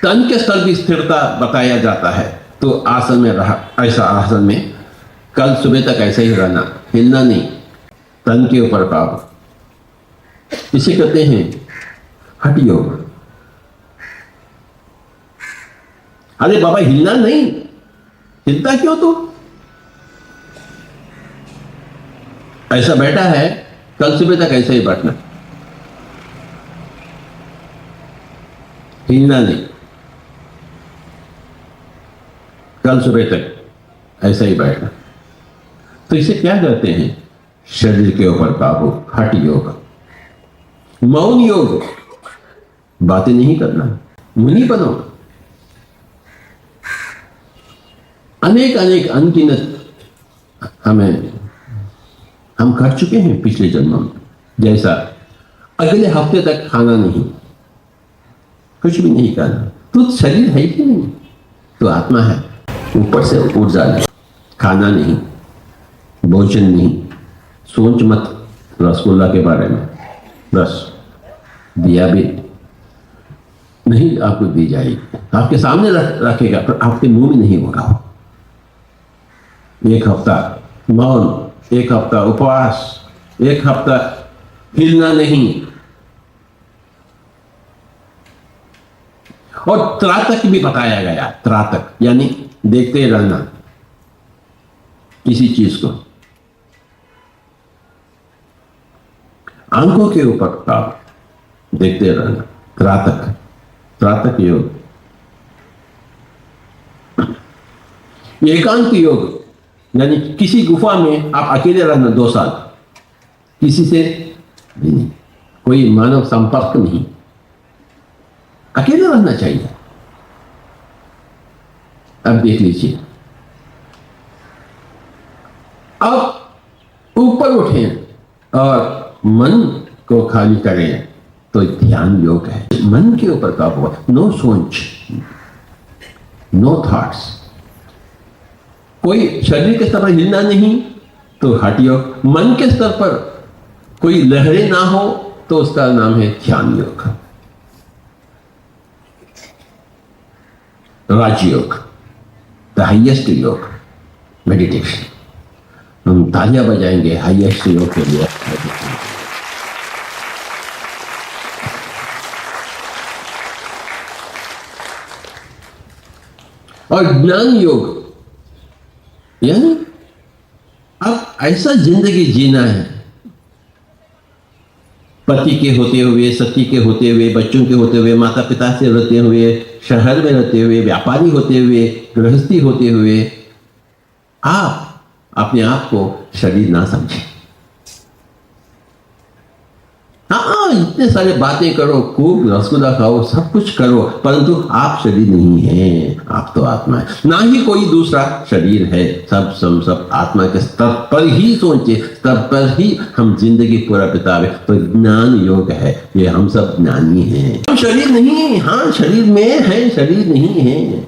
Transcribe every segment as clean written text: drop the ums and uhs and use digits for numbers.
तन के स्तर की स्थिरता बताया जाता है। तो आसन में रहा, ऐसा आसन में कल सुबह तक ऐसे ही रहना, हिलना नहीं, तन के ऊपर काबू, इसे कहते हैं हठ योग। अरे बाबा हिलना नहीं, हिलता क्यों तू? ऐसा बैठा है, कल सुबह तक ऐसे ही बैठना, हिलना नहीं, कल सुबह तक ऐसा ही बैठना। तो इसे क्या कहते हैं? शरीर के ऊपर काबू, हठ योग। मौन योग, बातें नहीं करना, मुनि बनो। अनेक अनेक अनगिनत हम कर चुके हैं पिछले जन्मों में। जैसा अगले हफ्ते तक खाना नहीं, कुछ भी नहीं करना। तो शरीर है कि नहीं? तो आत्मा है, ऊपर से ऊर्जा नहीं, खाना नहीं, भोजन नहीं। सोच मत रसगुल्ला के बारे में, बस दिया भी नहीं आपको दी जाएगी, आपके सामने रखेगा पर आपके मुंह में नहीं होगा। एक हफ्ता मौन, एक हफ्ता उपवास, एक हफ्ता हिलना नहीं, और त्रातक भी बताया गया। त्रातक यानी देखते रहना किसी चीज को, आंखों के ऊपर आप देखते रहना, त्रातक, त्रातक योग। एकांत योग यानी किसी गुफा में आप अकेले रहना 2 साल, किसी से नहीं, कोई मानव संपर्क नहीं, अकेले रहना चाहिए। अब देख लीजिए, अब ऊपर उठें और मन को खाली करें, तो ध्यान योग है। मन के ऊपर काबू, नो सोच, नो थॉट्स। कोई शरीर के स्तर पर हिलना नहीं तो हठ योग। मन के स्तर पर कोई लहरें ना हो तो उसका नाम है ध्यान योग, राजयोग, द हाइएस्ट योग, मेडिटेशन। हम तालियां बजाएंगे हाइएस्ट योग के लिए। और ज्ञान योग यानी अब ऐसा जिंदगी जीना है, पति के होते हुए, सती के होते हुए, बच्चों के होते हुए, माता पिता से रहते हुए, शहर में रहते हुए, व्यापारी होते हुए, गृहस्थी होते हुए, आप अपने आप को शरीर ना समझें। हाँ, इतने सारे बातें करो, खूब रसगुल्ला खाओ, सब कुछ करो, परंतु आप शरीर नहीं हैं, आप तो आत्मा है। ना ही कोई दूसरा शरीर है, सब आत्मा के स्तर पर ही सोचे, स्तर पर ही हम जिंदगी पूरा बितावे। तो ज्ञान योग है, ये हम सब ज्ञानी हैं। हम शरीर नहीं है, हाँ शरीर में है, शरीर नहीं है।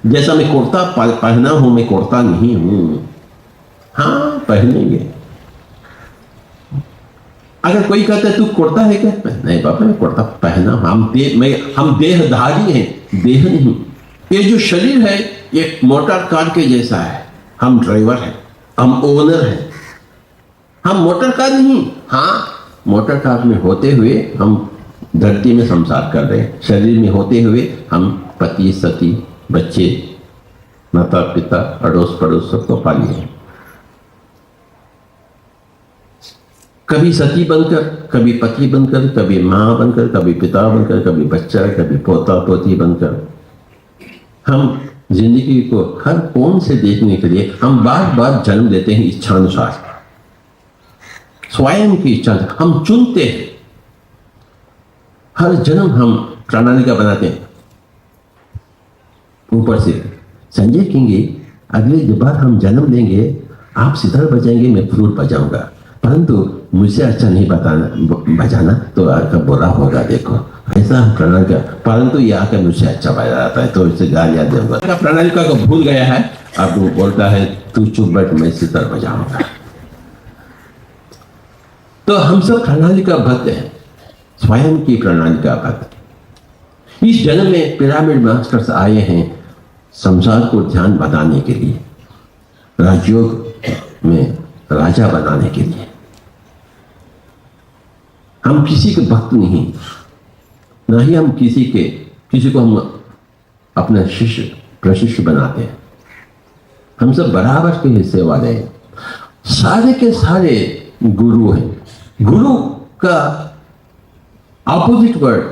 जैसा मैं कुर्ता पहना हूं, मैं कुर्ता नहीं हूं। हाँ पहनेंगे। अगर कोई कहता है तू कुर्ता है क्या? नहीं बाबा मैं कुर्ता पहना, हम देहधारी हैं, देह नहीं। ये जो शरीर है ये मोटर कार के जैसा है, हम ड्राइवर हैं, हम ओनर हैं, हम मोटर कार नहीं। हाँ मोटर कार में होते हुए हम धरती में संसार कर रहे हैं, शरीर में होते हुए हम पति सती बच्चे माता पिता अड़ोस पड़ोस सबको पालिए हैं। कभी सती बनकर, कभी पति बनकर, कभी मां बनकर, कभी पिता बनकर, कभी बच्चा, कभी पोता पोती बनकर, हम जिंदगी को हर कोण से देखने के लिए हम बार बार जन्म लेते हैं इच्छानुसार, स्वयं की इच्छा हम चुनते हैं। हर जन्म हम प्रणालिका बनाते हैं। ऊपर से संजय कहेंगे अगले बार हम जन्म लेंगे, आप सितार बजाएंगे, मैं फ्लूट बजाऊंगा, परंतु मुझसे अच्छा नहीं बजाना तो आपका बुरा होगा। देखो ऐसा हम प्रणालिका, परंतु ये आकर मुझसे अच्छा बजा जाता है तो इसे गालियां दूंगा। प्रणालिका को भूल गया है, अब वो बोलता है तू चुप बैठ, मैं सितार बजाऊंगा। तो हम सब प्रणालिका बद्ध हैं, स्वयं की प्रणालिका बद्ध। इस जन्म में पिरामिड मास्टर्स आए हैं संसार को ध्यान बताने के लिए, राजयोग में राजा बनाने के लिए। हम किसी के भक्त नहीं, ना ही हम किसी को हम अपना शिष्य प्रशिष्य बनाते हैं। हम सब बराबर के हिस्से वाले हैं, सारे के सारे गुरु हैं। गुरु का ऑपोजिट वर्ड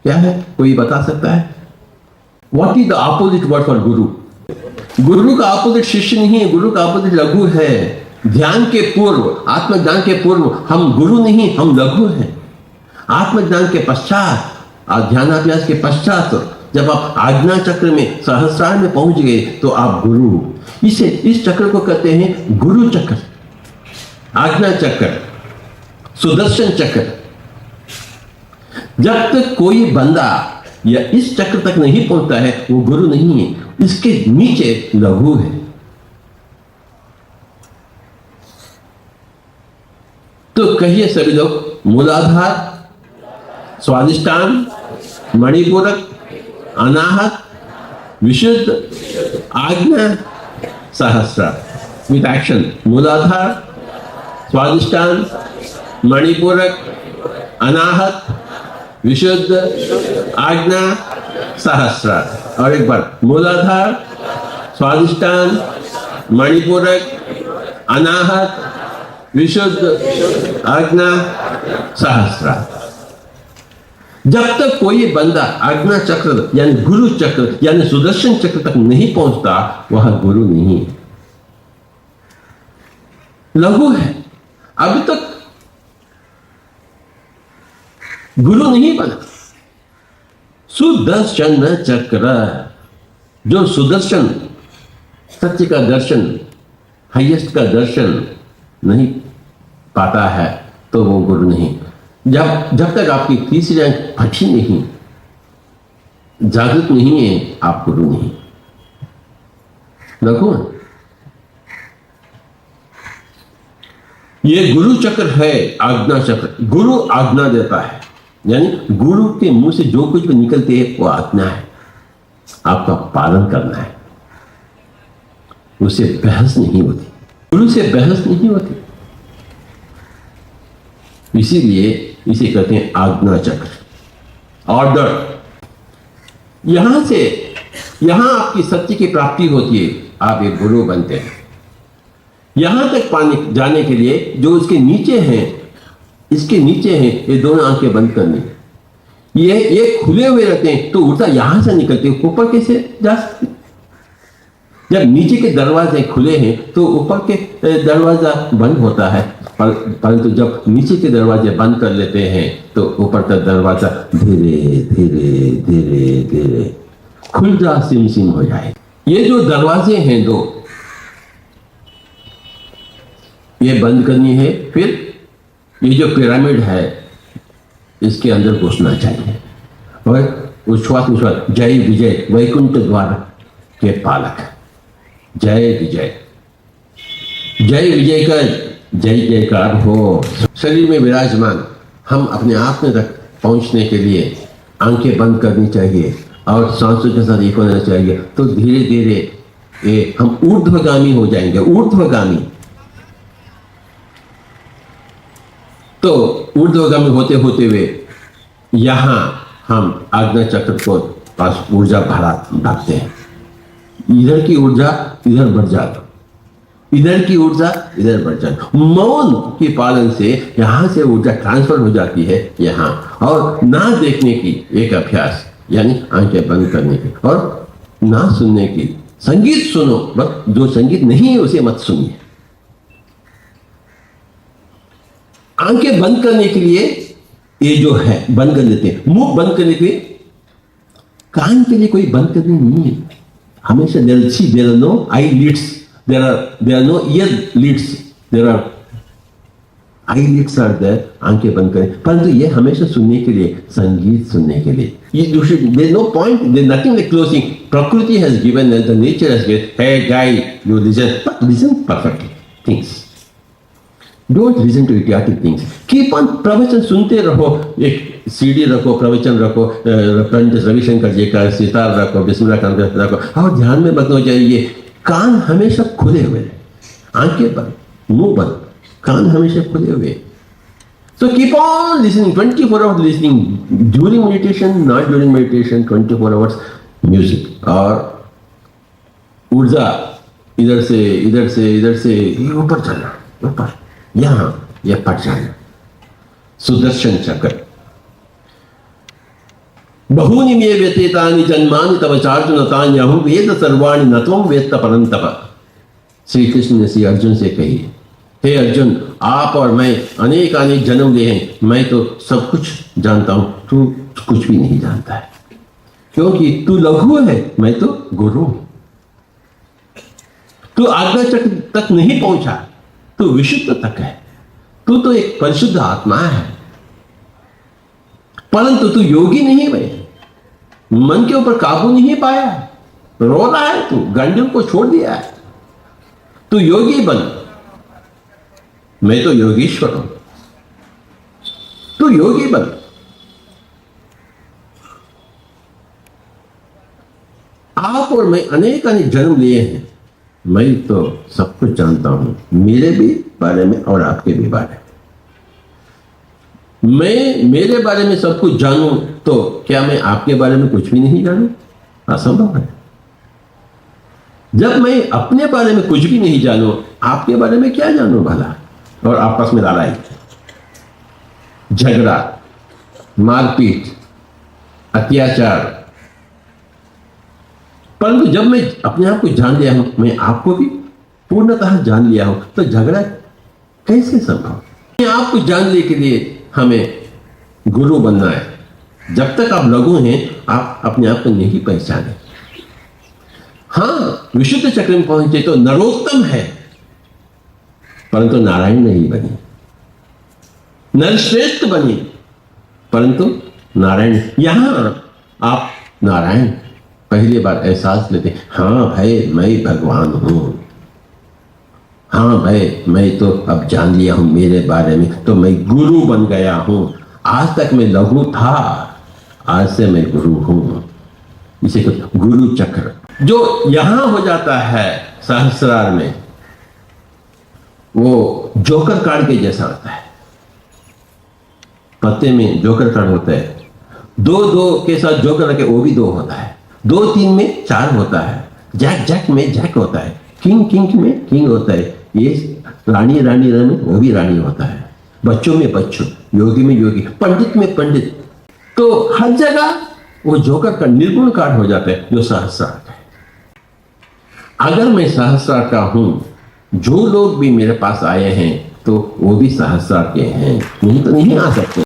क्या है, कोई बता सकता है? What is the opposite word for गुरु? गुरु का ऑपोजिट शिष्य नहीं है, गुरु का ऑपोजिट लघु है। ध्यान के पूर्व, आत्मज्ञान के पूर्व हम गुरु नहीं, हम लघु हैं। आत्मज्ञान के पश्चात और ध्यानाभ्यास के पश्चात जब आप आज्ञा चक्र में, सहस्रार में पहुंच गए तो आप गुरु। इस चक्र को कहते हैं गुरु चक्र, आज्ञा चक्र, सुदर्शन चक्र। जब तक कोई बंदा या इस चक्र तक नहीं पहुंचता है वो गुरु नहीं है, इसके नीचे लघु है। तो कहिए सभी लोग, मूलाधार, स्वादिष्टान, मणिपूरक, अनाहत, विशुद्ध, आज्ञा, सहस्रार। विथ एक्शन, मूलाधार, स्वादिष्टान, मणिपूरक, अनाहत, विशुद्ध, आज्ञा, सहस्रार। और एक बार, मूलाधार, स्वादिष्टान, मणिपूरक, अनाहत, विशुद्ध, आज्ञा, सहस्रार। जब तक कोई बंदा आज्ञा चक्र यानी गुरु चक्र यानी सुदर्शन चक्र तक नहीं पहुंचता वह गुरु नहीं है, लघु है। अभी तक गुरु नहीं बना। सुदर्शन चक्र, जो सुदर्शन सत्य का दर्शन, हाईएस्ट का दर्शन नहीं पाता है तो वो गुरु नहीं। जब तक आपकी तीसरी आंख फटी नहीं, जागृत नहीं है, आप गुरु नहीं, लघु। ये गुरु चक्र है, आज्ञा चक्र। गुरु आज्ञा देता है, यानी गुरु के मुंह से जो कुछ भी निकलते है वो आज्ञा है, आपका पालन करना है। उससे बहस नहीं होती, गुरु से बहस नहीं होती। इसीलिए इसे कहते हैं आज्ञा चक्र, ऑर्डर। यहां आपकी सत्य की प्राप्ति होती है, आप एक गुरु बनते हैं। यहां तक जाने के लिए जो इसके नीचे हैं, इसके नीचे हैं, ये दोनों आंखें बंद करनी, ये खुले हुए रहते हैं तो ऊर्जा यहां से निकलती है, ऊपर कैसे जा सकती? जब नीचे के दरवाजे खुले हैं तो ऊपर के दरवाजा बंद होता है, परंतु जब नीचे के दरवाजे बंद कर लेते हैं तो ऊपर का दरवाजा धीरे धीरे धीरे धीरे खुल जा, सिम सिम हो जाए। ये जो दरवाजे हैं दो, ये बंद करनी है। फिर ये जो पिरामिड है इसके अंदर घुसना चाहिए और उच्छ्वास जय विजय वैकुंठ द्वार के पालक, जय विजय, जय विजय का जय जयकार हो। शरीर में विराजमान हम अपने आप में तक पहुंचने के लिए आंखें बंद करनी चाहिए और सांसों के साथ एक होना चाहिए। तो धीरे धीरे हम ऊर्ध्वगामी हो जाएंगे, ऊर्ध्वगामी। तो ऊर्ध्वगामी होते होते हुए यहां हम आज्ञा चक्र को पास ऊर्जा भागते हैं। इधर की ऊर्जा इधर बढ़ जाती, इधर की ऊर्जा इधर बढ़ जाती। मौन के पालन से यहां से ऊर्जा ट्रांसफर हो जाती है यहां। और ना देखने की एक अभ्यास, यानी आंखें बंद करने की, और ना सुनने की। संगीत सुनो, बस जो संगीत नहीं है उसे मत सुनिए। आंखें बंद करने के लिए ये जो है बंद कर लेते हैं। मुंह बंद करने के लिए, कान के लिए कोई बंद करने नहीं है। हमेशा there are no eyelids, there are no earlids, there are eyelids are there, आंखें बंद करें। परंतु ये हमेशा सुनने के लिए, संगीत सुनने के लिए। There's no point, there's nothing like closing. Prakriti has given us, the nature has given, hey guy, you listen, but listen perfectly things. Don't listen to idiotic things. Keep on प्रवचन सुनते रहो। सीडी रखो, प्रवचन रखो, पंडित रविशंकर जी का सितार रखो, बिस्मिल्लाह खान का रखो और ध्यान में बदलो चाहिए। कान हमेशा खुले हुए, आंखें बंद, मुंह बंद, कान हमेशा खुले हुए। So keep on listening, 24 hours listening, during meditation, not during meditation, 24 hours music। और ऊर्जा इधर से इधर से इधर से ये ऊपर जाना, ऊपर यहाँ ये पट जाना। सुदर्शन चक्र। बहूनि मे व्यतीतानि जन्मानि तव चार्जुन तान्यहं वेद सर्वाणि न त्वं वेत्त परन्तप। श्री कृष्ण ने श्री अर्जुन से कही, हे अर्जुन, आप और मैं अनेक अनेक जन्म लिए हैं, मैं तो सब कुछ जानता हूं, तू कुछ भी नहीं जानता है, क्योंकि तू लघु है, मैं तो गुरु हूं। तू आज्ञा चक्र तक नहीं पहुंचा, तू विशुद्ध तक है, तू तो एक परिशुद्ध आत्मा है, परंतु तू योगी नहीं है, मन के ऊपर काबू नहीं पाया, रो रहा है, तू गंडल को छोड़ दिया है, तू योगी बन, मैं तो योगीश्वर हूं, तू योगी बन। आप और मैं अनेक अनेक जन्म लिए हैं, मैं तो सब कुछ जानता हूं, मेरे भी बारे में और आपके भी बारे में। मैं मेरे बारे में सब कुछ जानूं तो क्या मैं आपके बारे में कुछ भी नहीं जानूं? असंभव है। जब मैं अपने बारे में कुछ भी नहीं जानूं, आपके बारे में क्या जानूं भला? और आपस में लड़ाई, झगड़ा, मारपीट, अत्याचार। परंतु जब मैं अपने आप को जान लिया हूं, मैं आपको भी पूर्णतः जान लिया हूं, तो झगड़ा कैसे संभव? अपने आप को जानने के लिए हमें गुरु बनना है। जब तक आप लघु हैं, आप अपने आप को नहीं पहचाने। हाँ, विशुद्ध चक्र में पहुंचे तो नरोत्तम है, परंतु नारायण नहीं बनी। नरश्रेष्ठ बनी, परंतु नारायण। यहां आप नारायण पहली बार एहसास लेते, हाँ भाई मैं भगवान हूं, हाँ भाई मैं तो अब जान लिया हूं मेरे बारे में, तो मैं गुरु बन गया हूं। आज तक मैं लघु था, आज से मैं गुरु हूं। इसे गुरु चक्र जो यहां हो जाता है सहस्रार में, वो जोकर कार्ड के जैसा होता है। पत्ते में जोकर कार्ड होता है, दो दो के साथ जोकर रखे वो भी दो होता है, 2-3 में 4 होता है, जैक जैक में जैक होता है, किंग किंग में किंग होता है, ये रानी रानी में वो भी रानी होता है, बच्चों में बच्चों, योगी में योगी, पंडित में पंडित। तो हर जगह वो जोकर का निर्गुण कार्ड हो जाता है, जो सहस्रार है। अगर मैं सहस्रार का हूं, जो लोग भी मेरे पास आए हैं तो वो भी सहस्रार के हैं, नहीं तो नहीं आ सकते।